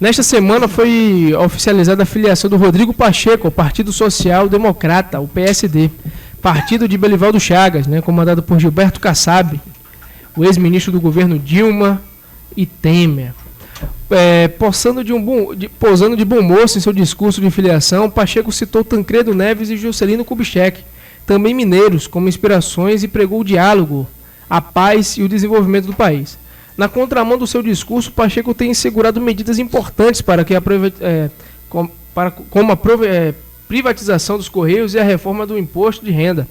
Nesta semana foi oficializada a filiação do Rodrigo Pacheco ao Partido Social Democrata, o PSD, partido de Belivaldo Chagas, né, comandado por Gilberto Kassab, o ex-ministro do governo Dilma e Temer. Posando de bom moço em seu discurso de filiação, Pacheco citou Tancredo Neves e Juscelino Kubitschek, também mineiros, como inspirações, e pregou o diálogo, a paz e o desenvolvimento do país. Na contramão do seu discurso, Pacheco tem assegurado medidas importantes para que como a privatização dos Correios e a reforma do imposto de renda.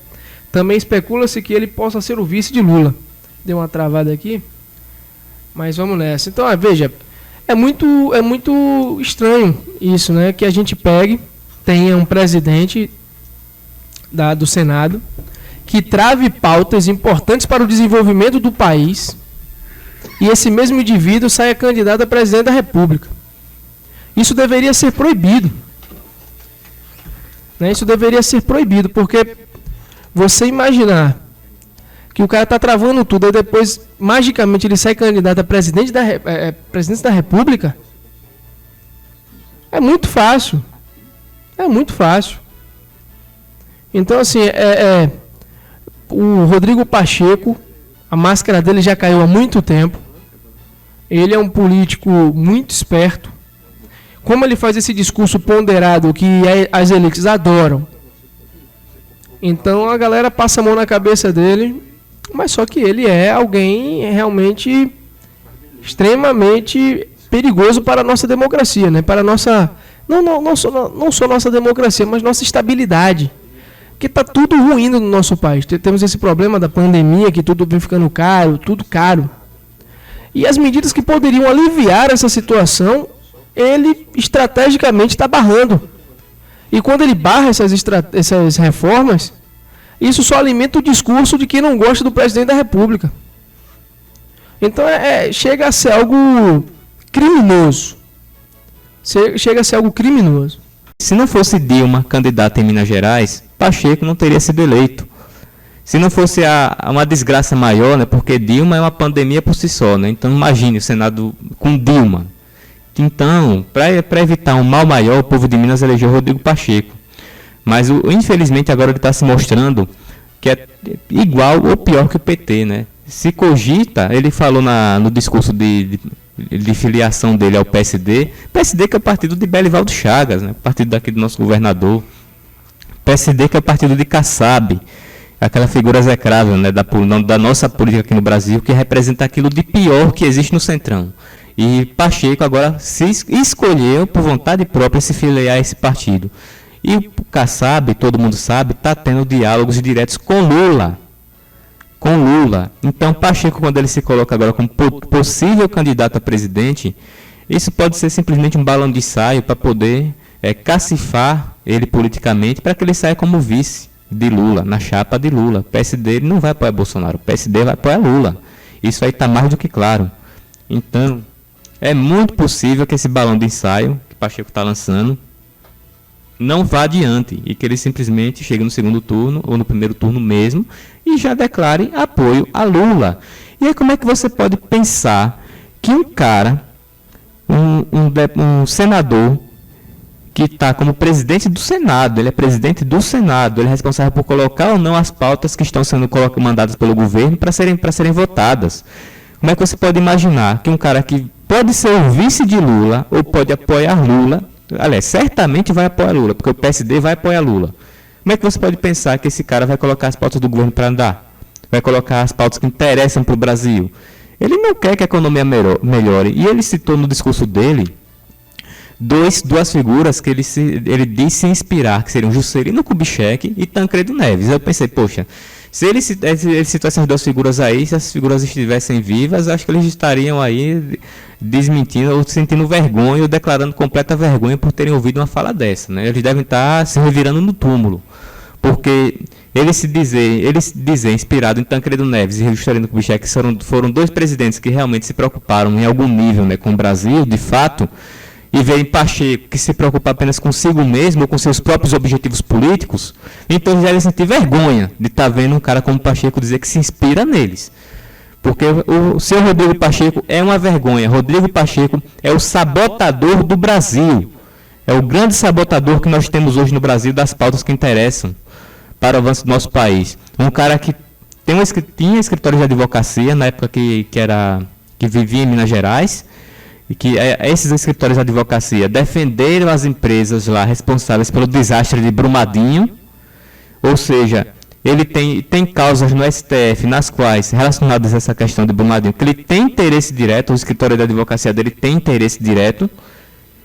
Também especula-se que ele possa ser o vice de Lula. Deu uma travada aqui, mas vamos nessa. Então, veja, é muito estranho isso, né? Que a gente tenha um presidente do Senado que trave pautas importantes para o desenvolvimento do país, e esse mesmo indivíduo saia candidato a presidente da República. Isso deveria ser proibido. Né? Isso deveria ser proibido, porque você imaginar que o cara está travando tudo e depois, magicamente, ele sai candidato a presidente da República, é muito fácil. É muito fácil. Então, assim, o Rodrigo Pacheco, a máscara dele já caiu há muito tempo. Ele é um político muito esperto. Como ele faz esse discurso ponderado que as elites adoram, então a galera passa a mão na cabeça dele, mas só que ele é alguém realmente extremamente perigoso para a nossa democracia, né? Para a nossa, não só nossa democracia, mas nossa estabilidade. Porque está tudo ruim no nosso país. Temos esse problema da pandemia, que tudo vem ficando caro, tudo caro. E as medidas que poderiam aliviar essa situação, ele estrategicamente está barrando. E quando ele barra essas reformas, isso só alimenta o discurso de quem não gosta do presidente da República. Então chega a ser algo criminoso. Chega a ser algo criminoso. Se não fosse Dilma candidata em Minas Gerais, Pacheco não teria sido eleito. Se não fosse uma desgraça maior, né, porque Dilma é uma pandemia por si só, né? Então imagine o Senado com Dilma. Então, para evitar um mal maior, o povo de Minas elegeu Rodrigo Pacheco. Mas infelizmente agora ele está se mostrando que é igual ou pior que o PT, né? Se cogita, ele falou no discurso de filiação dele ao PSD que é o partido de Belivaldo Chagas, né? Partido daqui do nosso governador. PSD que é o partido de Kassab, aquela figura execrável, né, da nossa política aqui no Brasil, que representa aquilo de pior que existe no Centrão. E Pacheco agora se escolheu, por vontade própria, se filiar a esse partido. E o Kassab, todo mundo sabe, está tendo diálogos diretos com Lula. Então, Pacheco, quando ele se coloca agora como possível candidato a presidente, isso pode ser simplesmente um balão de ensaio para poder cacifar ele politicamente, para que ele saia como vice de Lula, na chapa de Lula. O PSD ele não vai apoiar Bolsonaro, o PSD vai apoiar Lula. Isso aí está mais do que claro. Então, é muito possível que esse balão de ensaio que Pacheco está lançando não vá adiante e que ele simplesmente chegue no segundo turno ou no primeiro turno mesmo e já declare apoio a Lula. E aí como é que você pode pensar que um cara, um senador que está como presidente do Senado, ele é presidente do Senado, ele é responsável por colocar ou não as pautas que estão sendo mandadas pelo governo para serem votadas. Como é que você pode imaginar que um cara que pode ser o vice de Lula ou pode apoiar Lula, aliás, certamente vai apoiar Lula, porque o PSD vai apoiar Lula. Como é que você pode pensar que esse cara vai colocar as pautas do governo para andar? Vai colocar as pautas que interessam para o Brasil? Ele não quer que a economia melhore. E ele citou no discurso dele duas figuras que ele disse se inspirar, que seriam Juscelino Kubitschek e Tancredo Neves. Eu pensei, poxa, se ele citou essas duas figuras aí, se essas figuras estivessem vivas, acho que eles estariam aí desmentindo ou sentindo vergonha ou declarando completa vergonha por terem ouvido uma fala dessa, né? Eles devem estar se revirando no túmulo, porque ele se dizer inspirado em Tancredo Neves e Juscelino Kubitschek, que foram dois presidentes que realmente se preocuparam em algum nível, né, com o Brasil, de fato, e verem Pacheco que se preocupa apenas consigo mesmo ou com seus próprios objetivos políticos, então eles devem sentir vergonha de estar vendo um cara como Pacheco dizer que se inspira neles. Porque o senhor Rodrigo Pacheco é uma vergonha. Rodrigo Pacheco é o sabotador do Brasil. É o grande sabotador que nós temos hoje no Brasil das pautas que interessam para o avanço do nosso país. Um cara que tinha escritório de advocacia na época que vivia em Minas Gerais, e que esses escritórios de advocacia defenderam as empresas lá responsáveis pelo desastre de Brumadinho, ou seja, ele tem causas no STF nas quais, relacionadas a essa questão de Brumadinho, que ele tem interesse direto, o escritório de advocacia dele tem interesse direto,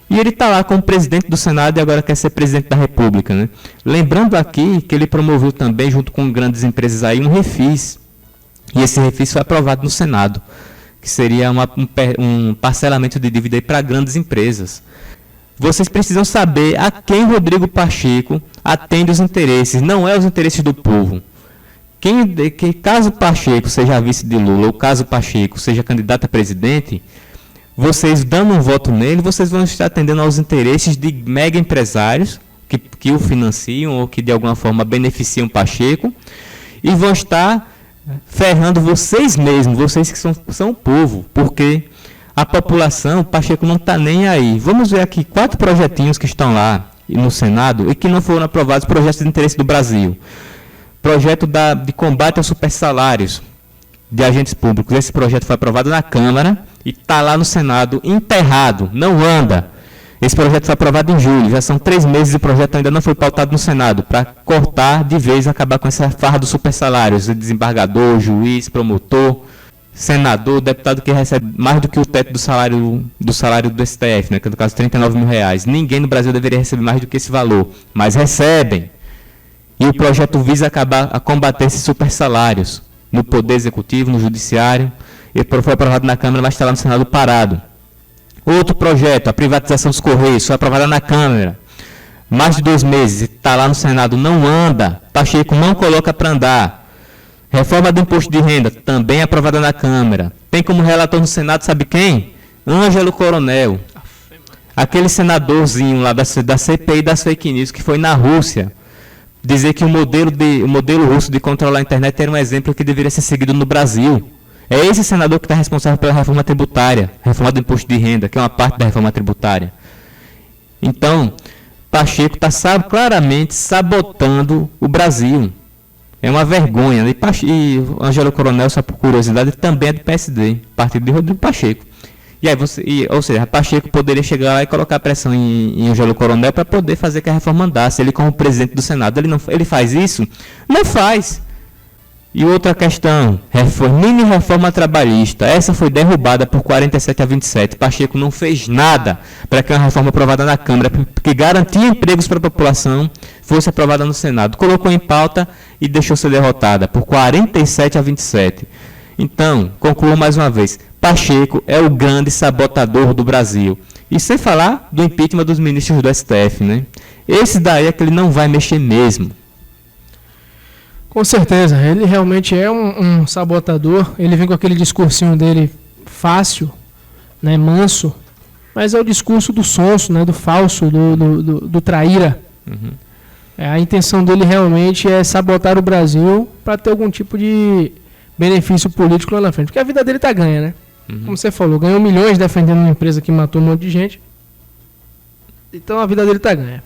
e ele está lá como presidente do Senado e agora quer ser presidente da República, né? Lembrando aqui que ele promoveu também, junto com grandes empresas aí, um refis, e esse refis foi aprovado no Senado, que seria um parcelamento de dívida para grandes empresas. Vocês precisam saber a quem Rodrigo Pacheco atende os interesses, não é os interesses do povo. Caso Pacheco seja vice de Lula ou caso Pacheco seja candidato a presidente, vocês dando um voto nele, vocês vão estar atendendo aos interesses de mega empresários que o financiam ou que de alguma forma beneficiam Pacheco, e vão estar ferrando vocês mesmos, vocês que são o povo, porque a população, Pacheco não está nem aí. Vamos ver aqui 4 projetinhos que estão lá no Senado e que não foram aprovados, projetos de interesse do Brasil. Projeto de combate aos supersalários de agentes públicos. Esse projeto foi aprovado na Câmara e está lá no Senado enterrado, não anda. Esse projeto foi aprovado em julho, já são 3 meses e o projeto ainda não foi pautado no Senado, para cortar de vez, acabar com essa farra dos supersalários, desembargador, juiz, promotor, senador, deputado que recebe mais do que o teto do salário do STF, né, que é no caso R$39 mil. Ninguém no Brasil deveria receber mais do que esse valor, mas recebem. E o projeto visa acabar a combater esses supersalários no Poder Executivo, no Judiciário. Ele foi aprovado na Câmara, mas está lá no Senado parado. Outro projeto, a privatização dos Correios, foi aprovada na Câmara. Mais de 2 meses, está lá no Senado, não anda. Pacheco não coloca para andar. Reforma do imposto de renda, também aprovada na Câmara. Tem como relator no Senado, sabe quem? Ângelo Coronel. Aquele senadorzinho lá da CPI das fake news, que foi na Rússia, dizer que o modelo russo de controlar a internet era um exemplo que deveria ser seguido no Brasil. É esse senador que está responsável pela reforma tributária, reforma do imposto de renda, que é uma parte da reforma tributária. Então, Pacheco está claramente sabotando o Brasil. É uma vergonha. E Ângelo Coronel, só por curiosidade, também é do PSD, partido de Rodrigo Pacheco. E aí ou seja, Pacheco poderia chegar lá e colocar pressão em Ângelo Coronel para poder fazer que a reforma andasse. Ele, como presidente do Senado, ele faz isso? Não faz. E outra questão, mini reforma trabalhista. Essa foi derrubada por 47 a 27. Pacheco não fez nada para que uma reforma aprovada na Câmara, que garantia empregos para a população, fosse aprovada no Senado. Colocou em pauta e deixou ser derrotada por 47 a 27. Então, concluo mais uma vez. Pacheco é o grande sabotador do Brasil. E sem falar do impeachment dos ministros do STF, né? Esse daí é que ele não vai mexer mesmo. Com certeza, ele realmente é um sabotador. Ele vem com aquele discursinho dele fácil, né, manso, mas é o discurso do sonso, né, do falso, do traíra. Uhum. A intenção dele realmente é sabotar o Brasil para ter algum tipo de benefício político lá na frente. Porque a vida dele tá ganha, né? Uhum. Como você falou, ganhou milhões defendendo uma empresa que matou um monte de gente. Então a vida dele tá ganha.